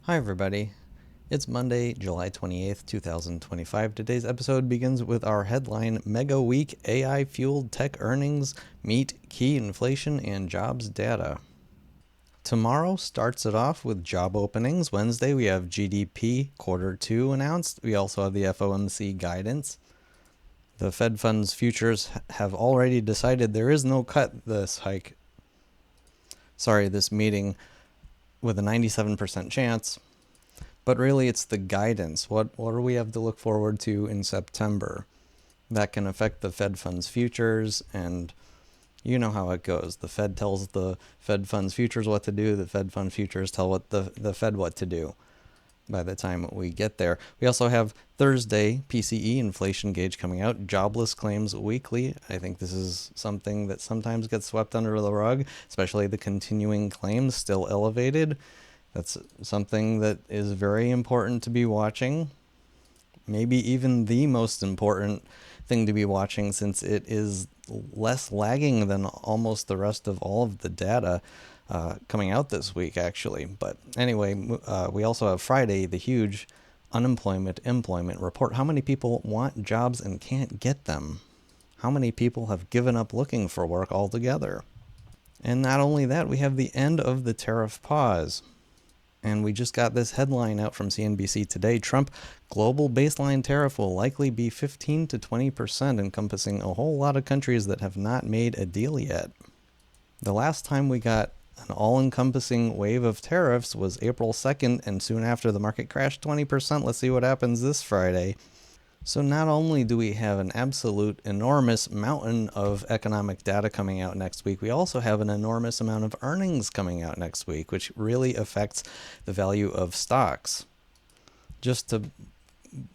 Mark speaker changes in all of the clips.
Speaker 1: Hi, everybody. It's Monday, July 28th, 2025. Today's episode begins with our headline Mega Week AI Fueled Tech Earnings Meet Key Inflation and Jobs Data. Tomorrow starts it off with job openings. Wednesday, we have GDP Quarter 2 announced. We also have the FOMC guidance. The Fed funds futures have already decided there is no cut this meeting with a 97% chance. But really, it's the guidance. What do we have to look forward to in September? That can affect the Fed funds futures, and you know how it goes. The Fed tells the Fed funds futures what to do. The Fed funds futures tell the Fed what to do by the time we get there. We also have Thursday PCE inflation gauge coming out, jobless claims weekly. I think this is something that sometimes gets swept under the rug, especially the continuing claims still elevated. That's something that is very important to be watching. Maybe even the most important thing to be watching, since it is less lagging than almost the rest of all of the data coming out this week, actually. But anyway, we also have Friday, the huge employment report. How many people want jobs and can't get them? How many people have given up looking for work altogether? And not only that, we have the end of the tariff pause. And we just got this headline out from CNBC today. Trump global baseline tariff will likely be 15 to 20%, encompassing a whole lot of countries that have not made a deal yet. The last time we got an all-encompassing wave of tariffs was April 2nd, and soon after the market crashed 20%. Let's see what happens this Friday. So not only do we have an absolute enormous mountain of economic data coming out next week, we also have an enormous amount of earnings coming out next week, which really affects the value of stocks. Just to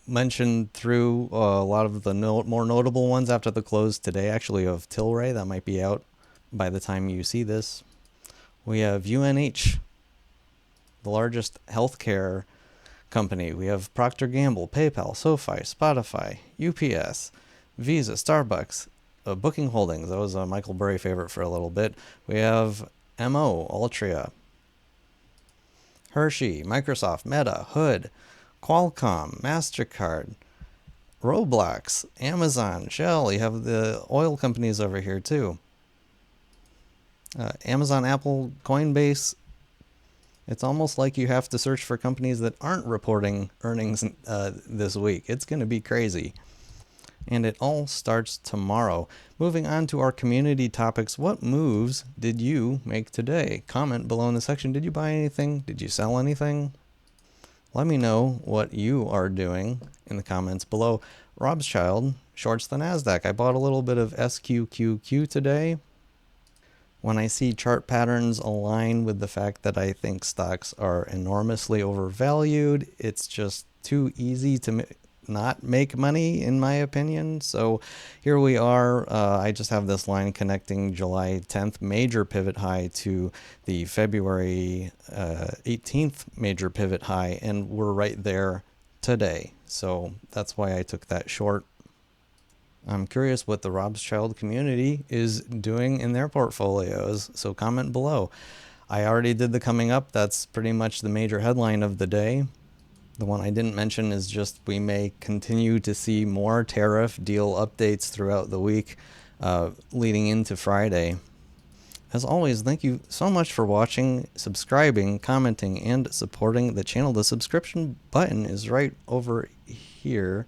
Speaker 1: mention through a lot of the more notable ones after the close today, actually, of Tilray, that might be out by the time you see this. We have UNH, the largest healthcare company. We have Procter & Gamble, PayPal, SoFi, Spotify, UPS, Visa, Starbucks, Booking Holdings. That was a Michael Burry favorite for a little bit. We have MO, Altria, Hershey, Microsoft, Meta, Hood, Qualcomm, MasterCard, Roblox, Amazon, Shell. You have the oil companies over here too. Amazon, Apple, Coinbase. It's almost like you have to search for companies that aren't reporting earnings this week. It's going to be crazy. And it all starts tomorrow. Moving on to our community topics. What moves did you make today? Comment below in the section. Did you buy anything? Did you sell anything? Let me know what you are doing in the comments below. Robschild shorts the NASDAQ. I bought a little bit of SQQQ today. When I see chart patterns align with the fact that I think stocks are enormously overvalued, it's just too easy to not make money, in my opinion. So here we are. I just have this line connecting July 10th major pivot high to the February 18th major pivot high, and we're right there today. So that's why I took that short. I'm curious what the Robschild community is doing in their portfolios, so comment below. I already did the coming up. That's pretty much the major headline of the day. The one I didn't mention is just we may continue to see more tariff deal updates throughout the week leading into Friday. As always, thank you so much for watching, subscribing, commenting, and supporting the channel. The subscription button is right over here.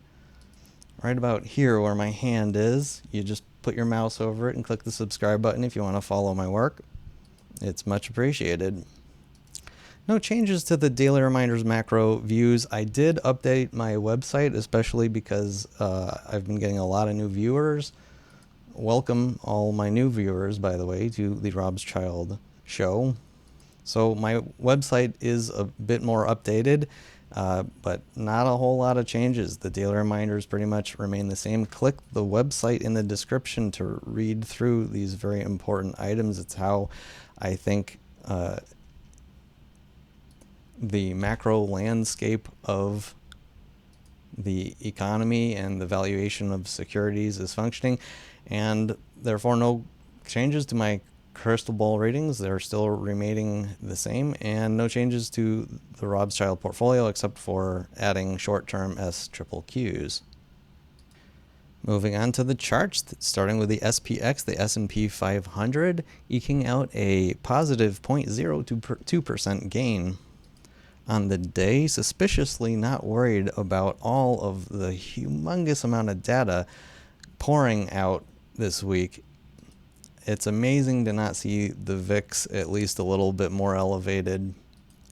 Speaker 1: Right about here where my hand is. You just put your mouse over it and click the subscribe button if you want to follow my work. It's much appreciated. No changes to the daily reminders macro views. I did update my website, especially because I've been getting a lot of new viewers. Welcome all my new viewers, by the way, to the Robschild show. So my website is a bit more updated. But not a whole lot of changes. The daily reminders pretty much remain the same. Click the website in the description to read through these very important items. It's how I think the macro landscape of the economy and the valuation of securities is functioning, and therefore no changes to my crystal ball ratings, they're still remaining the same, and no changes to the Robschild portfolio except for adding short-term SQQs. Moving on to the charts, starting with the SPX, the S&P 500, eking out a positive 0.02% gain. On the day, suspiciously not worried about all of the humongous amount of data pouring out this week. It's amazing to not see the VIX at least a little bit more elevated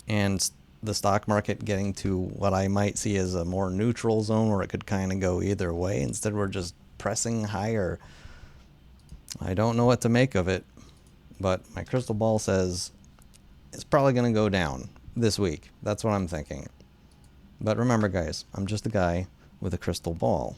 Speaker 1: and the stock market getting to what I might see as a more neutral zone where it could kind of go either way. Instead, we're just pressing higher. I don't know what to make of it, but my crystal ball says it's probably going to go down this week. That's what I'm thinking. But remember, guys, I'm just a guy with a crystal ball.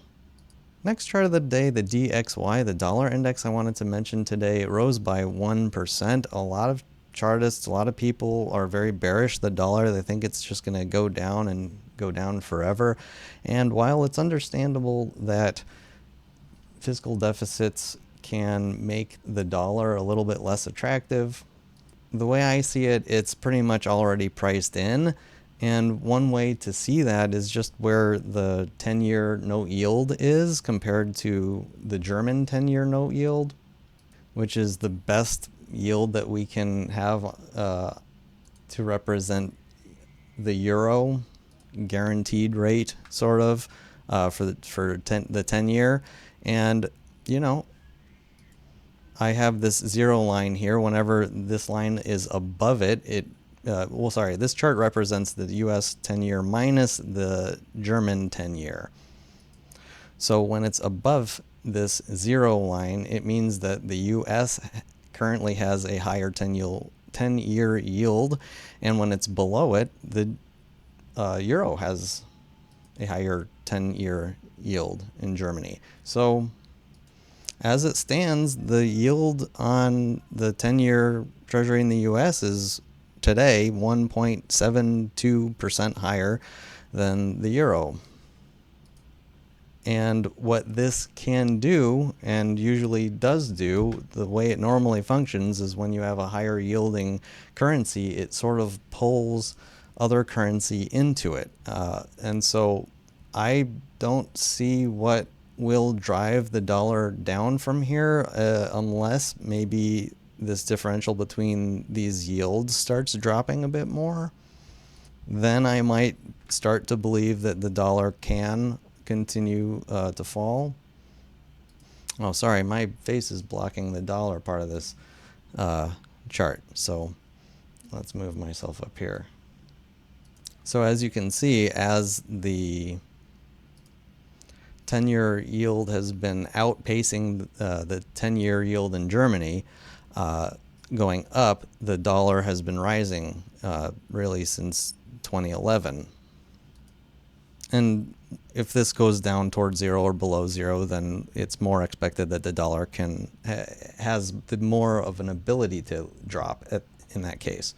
Speaker 1: Next chart of the day, the DXY, the dollar index I wanted to mention today, it rose by 1%. A lot of chartists, a lot of people are very bearish the dollar. They think it's just going to go down and go down forever. And while it's understandable that fiscal deficits can make the dollar a little bit less attractive, the way I see it, it's pretty much already priced in. And one way to see that is just where the 10-year note yield is compared to the German 10-year note yield, which is the best yield that we can have to represent the euro guaranteed rate, sort of, for the 10-year. And, you know, I have this zero line here. Whenever this line is above it, this chart represents the US 10-year minus the German 10-year. So when it's above this zero line, it means that the US currently has a higher 10-year yield, and when it's below it, the euro has a higher 10-year yield in Germany. So as it stands, the yield on the 10-year Treasury in the US is today 1.72% higher than the euro. And what this can do, and usually does do, the way it normally functions is when you have a higher yielding currency, it sort of pulls other currency into it. And so I don't see what will drive the dollar down from here unless maybe this differential between these yields starts dropping a bit more. Then I might start to believe that the dollar can continue to fall. Oh, sorry, my face is blocking the dollar part of this chart. So let's move myself up here. So as you can see, as the 10-year yield has been outpacing the 10-year yield in Germany, going up, the dollar has been rising really since 2011. And if this goes down towards zero or below zero, then it's more expected that the dollar has more of an ability to drop in that case.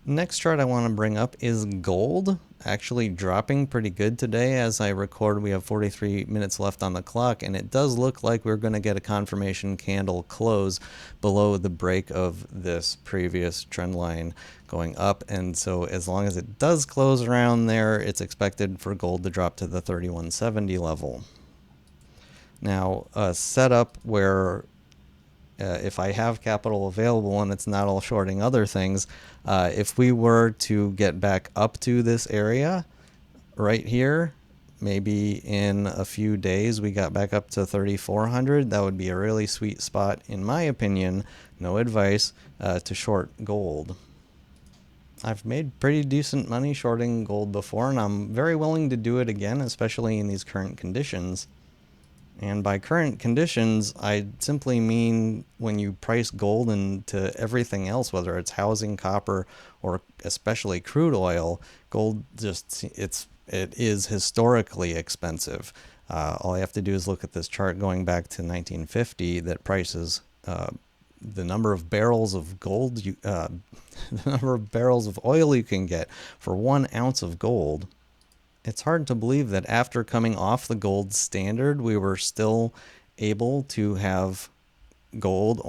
Speaker 1: Next chart I want to bring up is gold, actually dropping pretty good today. As I record, we have 43 minutes left on the clock, and it does look like we're going to get a confirmation candle close below the break of this previous trend line going up. And so as long as it does close around there, it's expected for gold to drop to the 3170 level. Now, a setup where if I have capital available and it's not all shorting other things, if we were to get back up to this area right here, maybe in a few days we got back up to 3,400, that would be a really sweet spot, in my opinion, no advice, to short gold. I've made pretty decent money shorting gold before, and I'm very willing to do it again, especially in these current conditions. And by current conditions, I simply mean when you price gold into everything else, whether it's housing, copper, or especially crude oil, gold it is historically expensive. All you have to do is look at this chart going back to 1950 that prices the number of barrels of gold, the number of barrels of oil you can get for 1 ounce of gold. It's hard to believe that after coming off the gold standard, we were still able to have gold,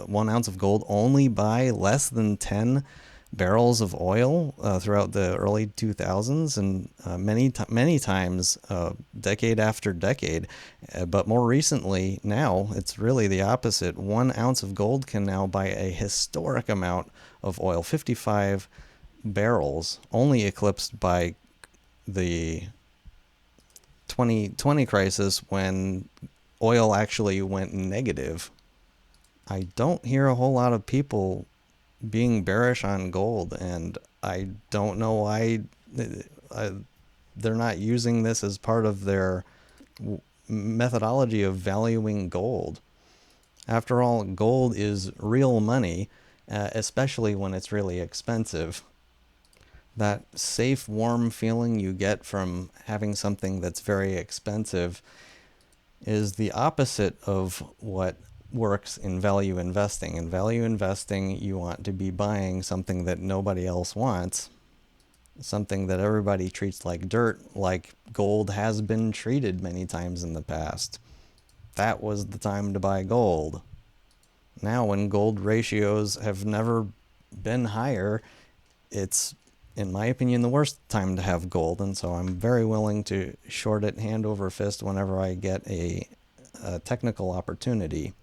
Speaker 1: 1 ounce of gold, only buy less than 10 barrels of oil throughout the early 2000s, and many times decade after decade. But more recently, now it's really the opposite. 1 ounce of gold can now buy a historic amount of oil, 55 barrels, only eclipsed by the 2020 crisis when oil actually went negative. I don't hear a whole lot of people being bearish on gold, and I don't know why they're not using this as part of their methodology of valuing gold. After all, gold is real money, especially when it's really expensive. That safe, warm feeling you get from having something that's very expensive is the opposite of what works in value investing. In value investing, you want to be buying something that nobody else wants, something that everybody treats like dirt, like gold has been treated many times in the past. That was the time to buy gold. Now, when gold ratios have never been higher, it's, in my opinion, the worst time to have gold, and so I'm very willing to short it hand over fist whenever I get a technical opportunity.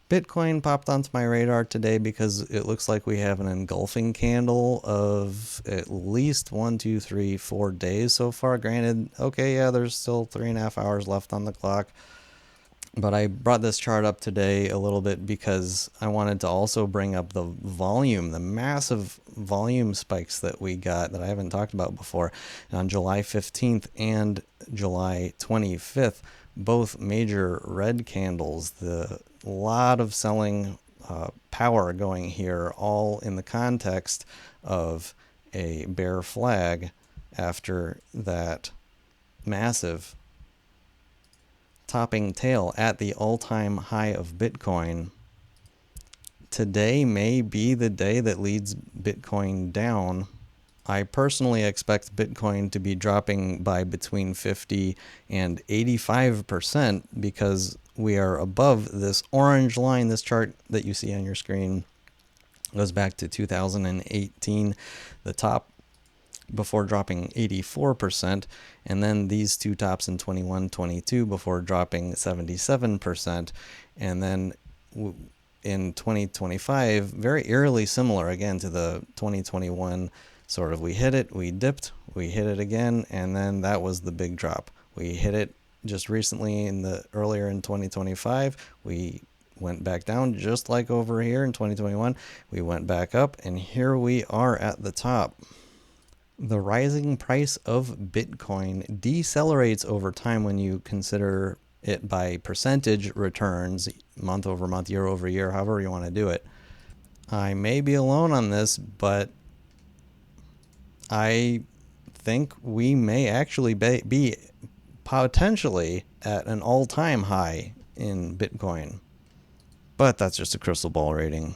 Speaker 1: Bitcoin popped onto my radar today because it looks like we have an engulfing candle of at least 4 days so far. Granted, okay, yeah, there's still 3.5 hours left on the clock. But I brought this chart up today a little bit because I wanted to also bring up the volume, the massive volume spikes that we got that I haven't talked about before on July 15th and July 25th. Both major red candles, the lot of selling power going here, all in the context of a bear flag after that massive topping tail at the all-time high of Bitcoin. Today may be the day that leads Bitcoin down. I personally expect Bitcoin to be dropping by between 50 and 85% because we are above this orange line. This chart that you see on your screen goes back to 2018, the top before dropping 84%, and then these two tops in 21-22 before dropping 77%, and then in 2025, very eerily similar again to the 2021 sort of. We hit it, we dipped, we hit it again, and then that was the big drop. We hit it just recently earlier in 2025, we went back down just like over here in 2021, we went back up, and here we are at the top. The rising price of Bitcoin decelerates over time when you consider it by percentage returns, month over month, year over year, however you want to do it. I may be alone on this, but I think we may actually be potentially at an all-time high in Bitcoin. But that's just a crystal ball rating.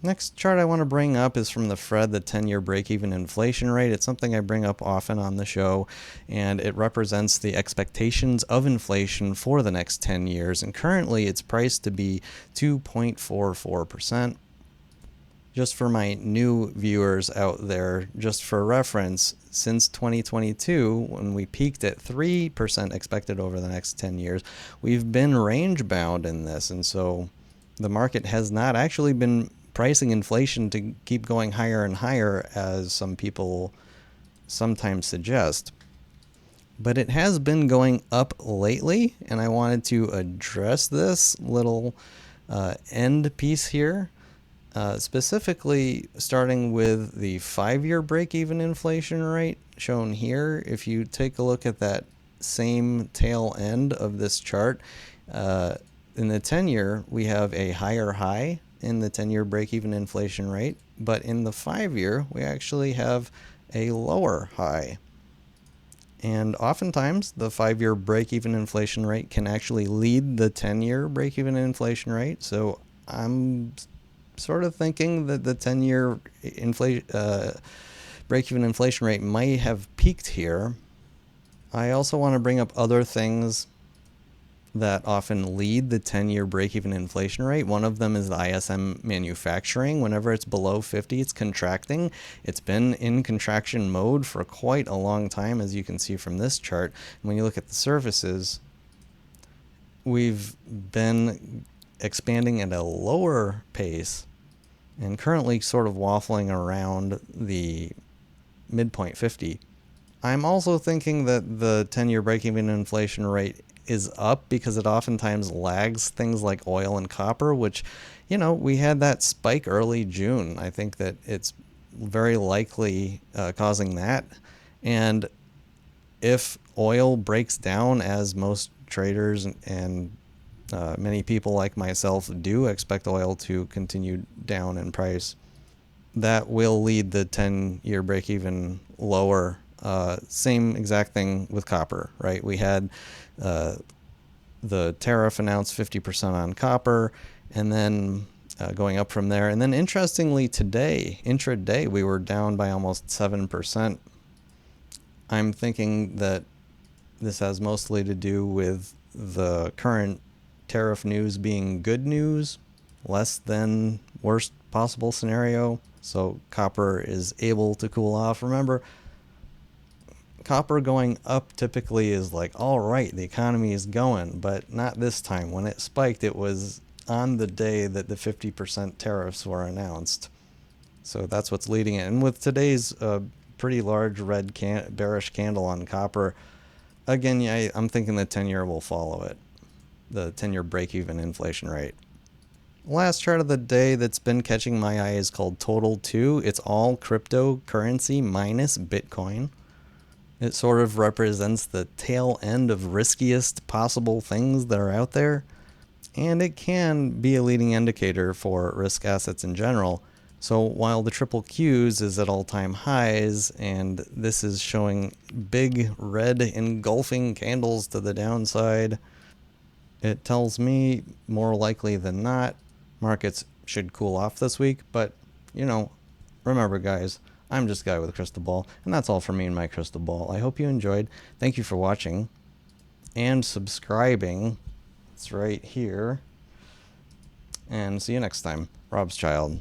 Speaker 1: Next chart I want to bring up is from the FRED, the 10-year break-even inflation rate. It's something I bring up often on the show, and it represents the expectations of inflation for the next 10 years. And currently it's priced to be 2.44%. Just for my new viewers out there, just for reference, since 2022, when we peaked at 3% expected over the next 10 years, we've been range-bound in this. And so the market has not actually been pricing inflation to keep going higher and higher, as some people sometimes suggest. But it has been going up lately, and I wanted to address this little end piece here, specifically starting with the 5-year break-even inflation rate shown here. If you take a look at that same tail end of this chart, in the 10-year, we have a higher high in the 10-year break-even inflation rate, but in the 5-year, we actually have a lower high. And oftentimes, the 5-year break-even inflation rate can actually lead the 10-year break-even inflation rate. So I'm sort of thinking that the 10-year break-even inflation rate might have peaked here. I also want to bring up other things that often lead the 10-year break-even inflation rate. One of them is the ISM Manufacturing. Whenever it's below 50, it's contracting. It's been in contraction mode for quite a long time, as you can see from this chart. And when you look at the services, we've been expanding at a lower pace and currently sort of waffling around the midpoint 50. I'm also thinking that the 10-year break-even inflation rate is up because it oftentimes lags things like oil and copper, which, we had that spike early June. I think that it's very likely causing that. And if oil breaks down, as most traders and many people like myself do expect oil to continue down in price, that will lead the 10-year break-even lower. Same exact thing with copper, right? We had the tariff announced 50% on copper, and then going up from there. And then interestingly, today, intraday, we were down by almost 7%. I'm thinking that this has mostly to do with the current tariff news being good news, less than worst possible scenario. So copper is able to cool off. Remember, copper going up typically is like, all right, the economy is going, but not this time. When it spiked, it was on the day that the 50% tariffs were announced. So that's what's leading it. And with today's pretty large red bearish candle on copper, again, yeah, I'm thinking the 10-year will follow it, the 10-year break-even inflation rate. Last chart of the day that's been catching my eye is called Total 2. It's all cryptocurrency minus Bitcoin. It sort of represents the tail end of riskiest possible things that are out there. And it can be a leading indicator for risk assets in general. So while the triple Qs is at all-time highs, and this is showing big red engulfing candles to the downside, it tells me more likely than not markets should cool off this week. But, remember guys, I'm just a guy with a crystal ball, and that's all for me and my crystal ball. I hope you enjoyed. Thank you for watching and subscribing. It's right here. And see you next time. Robschild.